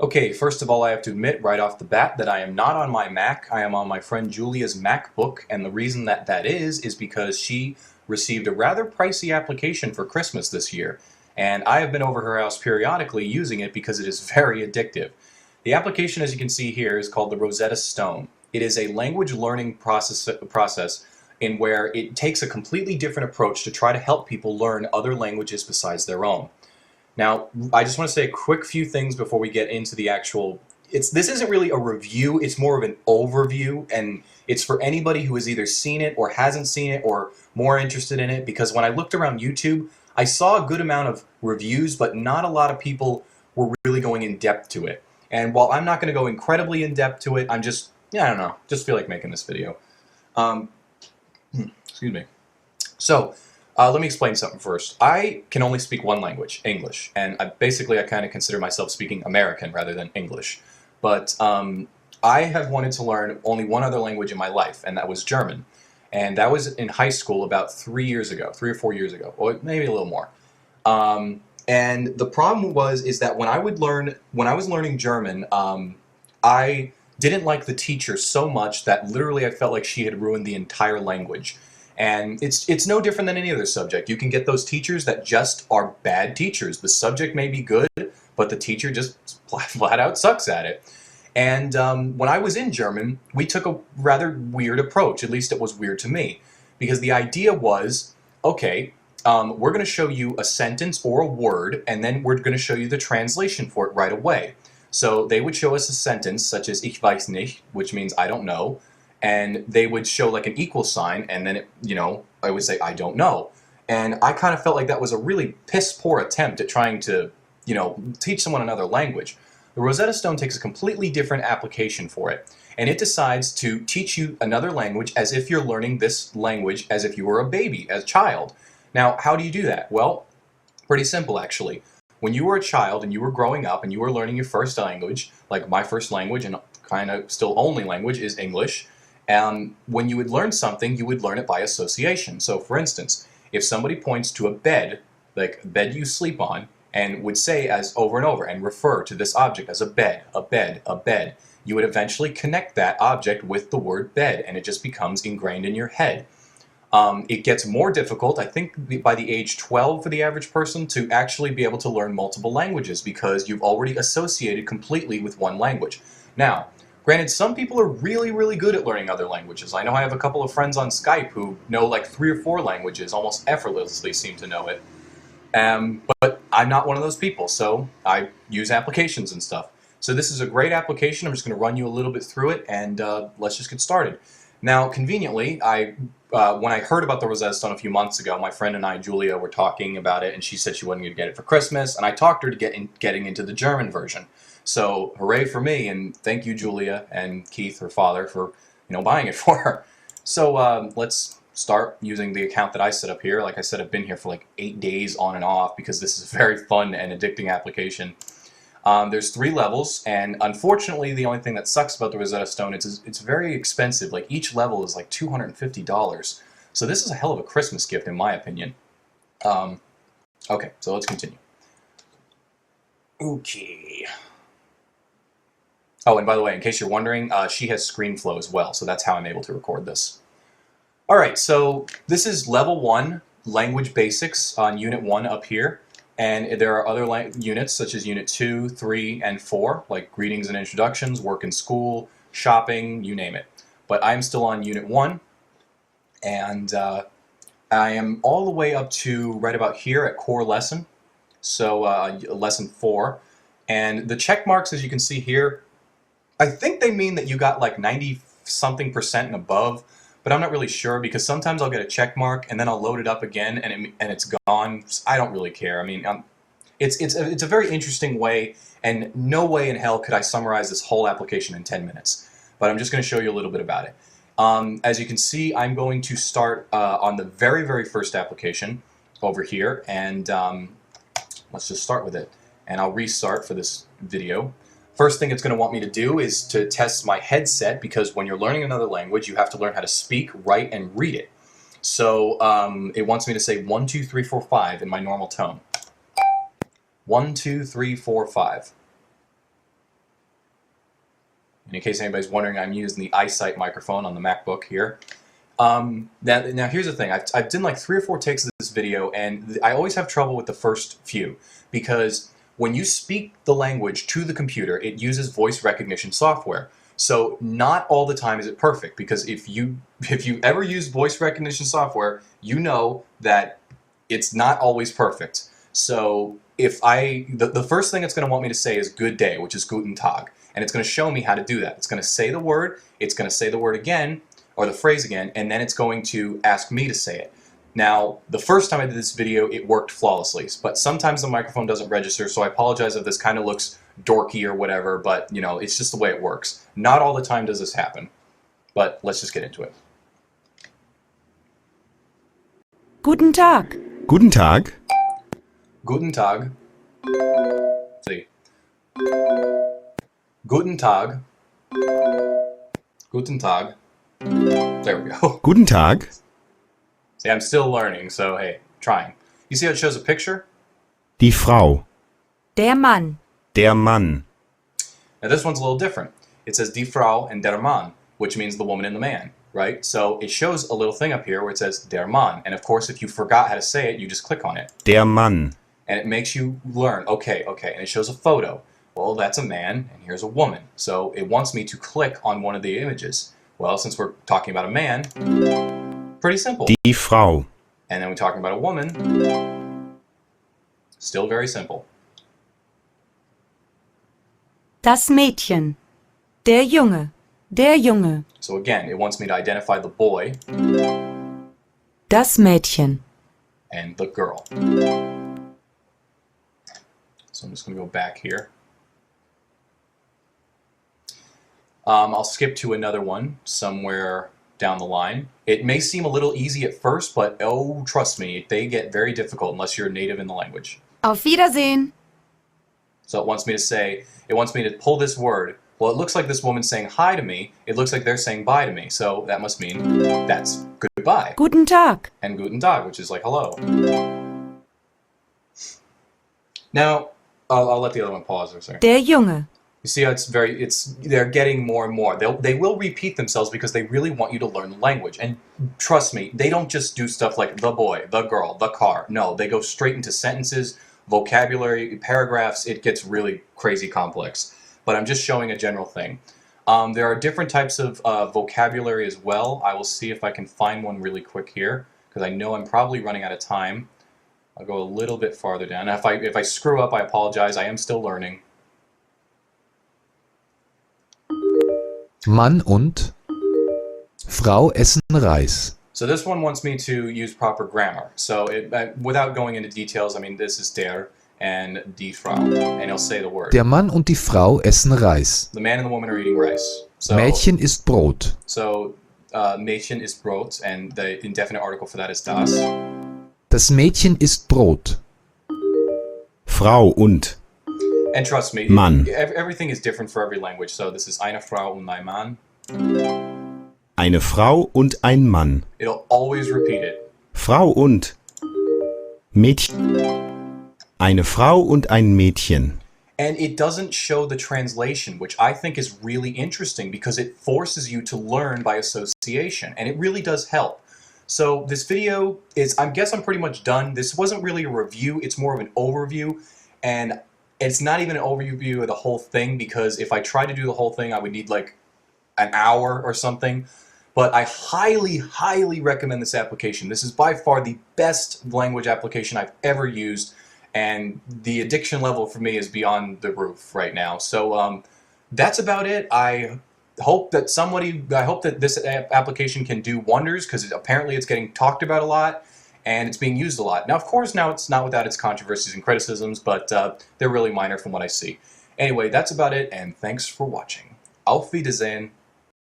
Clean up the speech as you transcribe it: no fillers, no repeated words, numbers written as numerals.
Okay, first of all, I have to admit right off the bat that I am not on my Mac. I am on my friend Julia's MacBook, and the reason that is because she received a rather pricey application for Christmas this year, and I have been over her house periodically using it because it is very addictive. The application, as you can see here, is called the Rosetta Stone. It is a language learning process in where it takes a completely different approach to try to help people learn other languages besides their own. Now, I just want to say a quick few things before we get into the actual. This isn't really a review, it's more of an overview, and it's for anybody who has either seen it or hasn't seen it or more interested in it, because when I looked around YouTube, I saw a good amount of reviews, but not a lot of people were really going in depth to it. And while I'm not going to go incredibly in depth to it, I'm just, yeah, I don't know, just feel like making this video. Um, excuse me. So, let me explain something first. I can only speak one language, English, and I kind of consider myself speaking American rather than English. But I have wanted to learn only one other language in my life, and that was German. And that was in high school about 3 years ago, 3 or 4 years ago, or maybe a little more. And the problem is that when I was learning German, I didn't like the teacher so much that literally I felt like she had ruined the entire language. And it's no different than any other subject. You can get those teachers that just are bad teachers. The subject may be good, but the teacher just flat out sucks at it. And when I was in German, we took a rather weird approach. At least it was weird to me. Because the idea was, okay, we're going to show you a sentence or a word, and then we're going to show you the translation for it right away. So they would show us a sentence such as Ich weiß nicht, which means I don't know. And they would show like an equal sign, and then I would say I don't know. And I kind of felt like that was a really piss poor attempt at trying to, teach someone another language. The Rosetta Stone takes a completely different application for it, and it decides to teach you another language as if you're learning this language as if you were a baby, as a child. Now, how do you do that? Well, pretty simple actually. When you were a child and you were growing up and you were learning your first language, like my first language and kind of still only language is English. When you would learn something, you would learn it by association. So for instance, if somebody points to a bed, like a bed you sleep on, and would say as over and over and refer to this object as a bed, a bed, a bed, you would eventually connect that object with the word bed, and it just becomes ingrained in your head. It gets more difficult, I think, by the age 12 for the average person to actually be able to learn multiple languages because you've already associated completely with one language. Now, granted, some people are really, really good at learning other languages. I know I have a couple of friends on Skype who know like 3 or 4 languages, almost effortlessly seem to know it. But I'm not one of those people, so I use applications and stuff. So this is a great application. I'm just going to run you a little bit through it, and let's just get started. Now, conveniently, when I heard about the Rosetta Stone a few months ago, my friend and I, Julia, were talking about it, and she said she wanted to get it for Christmas, and I talked her to getting into the German version. So hooray for me, and thank you, Julia and Keith, her father, for buying it for her. So let's start using the account that I set up here. Like I said, I've been here for like 8 days on and off because this is a very fun and addicting application. There's 3 levels, and unfortunately, the only thing that sucks about the Rosetta Stone is it's very expensive. Like each level is like $250. So this is a hell of a Christmas gift, in my opinion. Okay, so let's continue. Okay. Oh, and by the way, in case you're wondering, she has ScreenFlow as well, so that's how I'm able to record this. All right, so this is Level 1, Language Basics on Unit 1 up here. And there are other units such as Unit 2, 3, and 4, like Greetings and Introductions, Work and School, Shopping, you name it. But I'm still on Unit 1, and I am all the way up to right about here at Core Lesson, so Lesson 4. And the check marks, as you can see here, I think they mean that you got like 90-something% and above, but I'm not really sure because sometimes I'll get a check mark and then I'll load it up again and it's gone. I don't really care. I mean, it's a very interesting way, and no way in hell could I summarize this whole application in 10 minutes. But I'm just going to show you a little bit about it. As you can see, I'm going to start on the very, very first application over here, and let's just start with it. And I'll restart for this video. First thing it's going to want me to do is to test my headset, because when you're learning another language, you have to learn how to speak, write, and read it. So it wants me to say 1, 2, 3, 4, 5 in my normal tone. 1, 2, 3, 4, 5. And in case anybody's wondering, I'm using the iSight microphone on the MacBook here. Now here's the thing. I've done like 3 or 4 takes of this video, and I always have trouble with the first few because when you speak the language to the computer, it uses voice recognition software. So not all the time is it perfect, because if you ever use voice recognition software, you know that it's not always perfect. So if the first thing it's going to want me to say is good day, which is Guten Tag, and it's going to show me how to do that. It's going to say the word, it's going to say the word again, or the phrase again, and then it's going to ask me to say it. Now, the first time I did this video, it worked flawlessly, but sometimes the microphone doesn't register, so I apologize if this kind of looks dorky or whatever, but you know, it's just the way it works. Not all the time does this happen, but let's just get into it. Guten Tag. Guten Tag. Guten Tag. Let's see. Guten Tag. Guten Tag. There we go. Guten Tag. See, I'm still learning, so hey, trying. You see how it shows a picture? Die Frau. Der Mann. Der Mann. Now this one's a little different. It says die Frau and der Mann, which means the woman and the man, right? So it shows a little thing up here where it says der Mann. And of course, if you forgot how to say it, you just click on it. Der Mann. And it makes you learn, okay. And it shows a photo. Well, that's a man, and here's a woman. So it wants me to click on one of the images. Well, since we're talking about a man, pretty simple. Die Frau. And then we're talking about a woman, still very simple. Das Mädchen. Der Junge. Der Junge. So again, it wants me to identify the boy Das Mädchen. and the girl. So I'm just going to go back here. I'll skip to another one somewhere down the line. It may seem a little easy at first, but oh, trust me, they get very difficult unless you're native in the language. Auf Wiedersehen. So it wants me to pull this word. Well, it looks like this woman's saying hi to me. It looks like they're saying bye to me. So that must mean that's goodbye. Guten Tag. And Guten Tag, which is like hello. Now, I'll let the other one pause for a second. Der Junge. You see how they're getting more and more. They will repeat themselves because they really want you to learn the language. And trust me, they don't just do stuff like the boy, the girl, the car. No, they go straight into sentences, vocabulary, paragraphs. It gets really crazy complex. But I'm just showing a general thing. There are different types of vocabulary as well. I will see if I can find one really quick here, because I know I'm probably running out of time. I'll go a little bit farther down. Now, if I screw up, I apologize. I am still learning. Mann und Frau essen Reis. So this one wants me to use proper grammar. So without going into details, I mean, this is der and die Frau, and he'll say the word. Der Mann und die Frau essen Reis. The man and the woman are eating rice. So, Mädchen isst Brot. So Mädchen isst Brot, and the indefinite article for that is das. Das Mädchen isst Brot. Frau und. And trust me, Mann. Everything is different for every language. So this is eine Frau und ein Mann. Eine Frau und ein Mann. It'll always repeat it. Frau und. Mädchen. Eine Frau und ein Mädchen. And it doesn't show the translation, which I think is really interesting because it forces you to learn by association, and it really does help. So this video is, I guess I'm pretty much done. This wasn't really a review, it's more of an overview, and it's not even an overview of the whole thing, because if I tried to do the whole thing, I would need like an hour or something. But I highly, highly recommend this application. This is by far the best language application I've ever used, and the addiction level for me is beyond the roof right now. So that's about it. I hope that this application can do wonders, because apparently it's getting talked about a lot and it's being used a lot. Now, of course, now it's not without its controversies and criticisms, but they're really minor from what I see. Anyway, that's about it, and thanks for watching. Auf Wiedersehen.